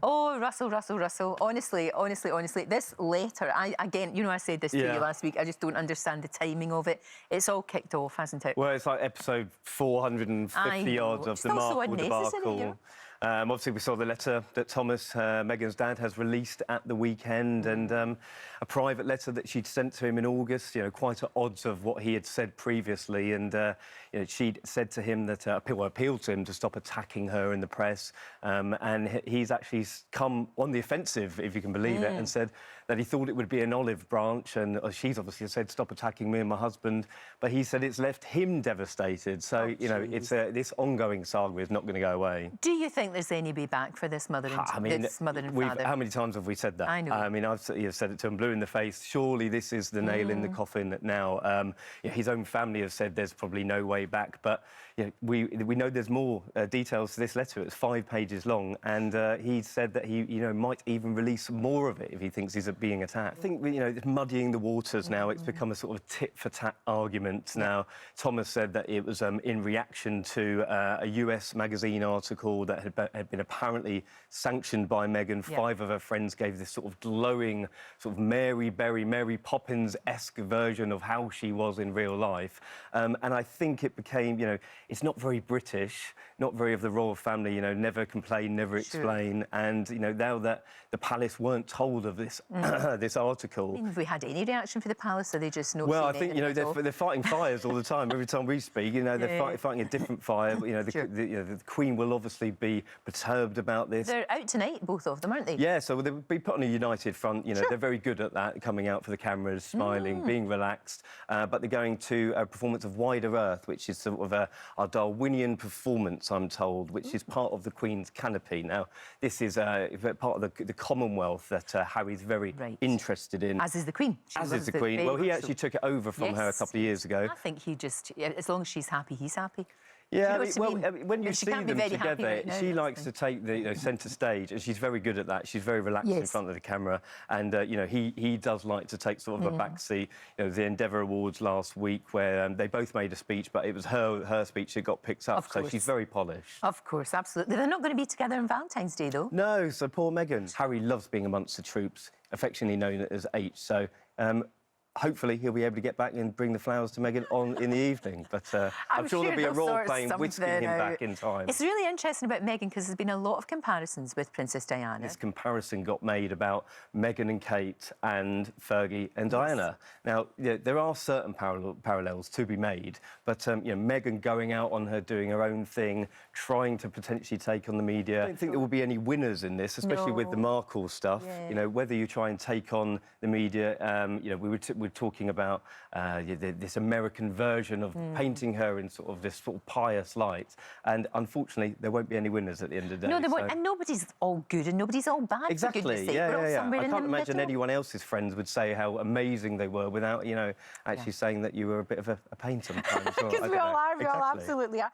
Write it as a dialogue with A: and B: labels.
A: Oh, Russell. Honestly, this letter, again, you know, I said this to you last week, I just don't understand the timing of it. It's all kicked off, hasn't it?
B: Well, it's like episode 450 yards of the Markle debacle. Obviously, we saw the letter that Thomas, Meghan's dad, has released at the weekend, and a private letter that she'd sent to him in August, you know, quite at odds of what he had said previously. And, you know, she'd said to him that, appealed to him to stop attacking her in the press. And he's actually come on the offensive, if you can believe it, and said that he thought it would be an olive branch. And she's obviously said, stop attacking me and my husband. But he said it's left him devastated. So, you know, it's this ongoing saga is not going to go away.
A: Do you think there's any way back for this mother and father?
B: How many times have we said that?
A: I know.
B: I mean, I've said it to him blue in the face. Surely this is the nail in the coffin now. His own family have said there's probably no way back. But you know, we know there's more details to this letter. It's 5 pages long, and he said that he might even release more of it if he thinks he's being attacked. I think it's muddying the waters now. It's become a sort of tit-for-tat argument now. Thomas said that it was in reaction to a US magazine article that had been apparently sanctioned by Meghan. 5 of her friends gave this sort of glowing, sort of Mary Poppins-esque version of how she was in real life. And I think it became, it's not very British, not very of the royal family, never complain, never explain. And, now that the palace weren't told of this this article...
A: I mean, have we had any reaction for the palace? Are they just not
B: Well, I think, they're fighting fires all the time. Every time we speak, they're fighting a different fire. The Queen will obviously be perturbed about this.
A: They're out tonight, both of them, aren't they?
B: Yeah, so they'll be put on a united front. They're very good at that, coming out for the cameras, smiling, being relaxed. But they're going to a performance of Wider Earth, which is sort of a Darwinian performance, I'm told, which is part of the Queen's canopy. Now, this is part of the Commonwealth that Harry's very interested in.
A: As is the Queen.
B: As is the Queen. Well, he actually took it over from her a couple of years ago.
A: I think he just, as long as she's happy, he's happy.
B: Yeah, when you see them together, she likes to take the centre stage, and she's very good at that. She's very relaxed in front of the camera, and he does like to take sort of a backseat. The Endeavour Awards last week, where they both made a speech, but it was her speech that got picked up. So she's very polished.
A: Of course, absolutely. They're not going to be together on Valentine's Day, though.
B: No, so poor Meghan. Harry loves being amongst the troops, affectionately known as H. So. Hopefully he'll be able to get back and bring the flowers to Meghan on in the evening. But I'm sure there'll be a role playing whisking him back in time.
A: It's really interesting about Meghan because there's been a lot of comparisons with Princess Diana.
B: This comparison got made about Meghan and Kate and Fergie and Diana. Now, there are certain parallels to be made, but Meghan going out on her, doing her own thing, trying to potentially take on the media. I don't think there will be any winners in this, especially with the Markle stuff. Whether you try and take on the media, we're talking about this American version of painting her in sort of this sort of pious light, and unfortunately there won't be any winners at the end of the day.
A: No, there won't, and nobody's all good and nobody's all bad.
B: Exactly.
A: For goodness sake.
B: I can't imagine anyone else's friends would say how amazing they were without actually saying that you were a bit of a pain sometimes.
A: Because we all are. We all absolutely are.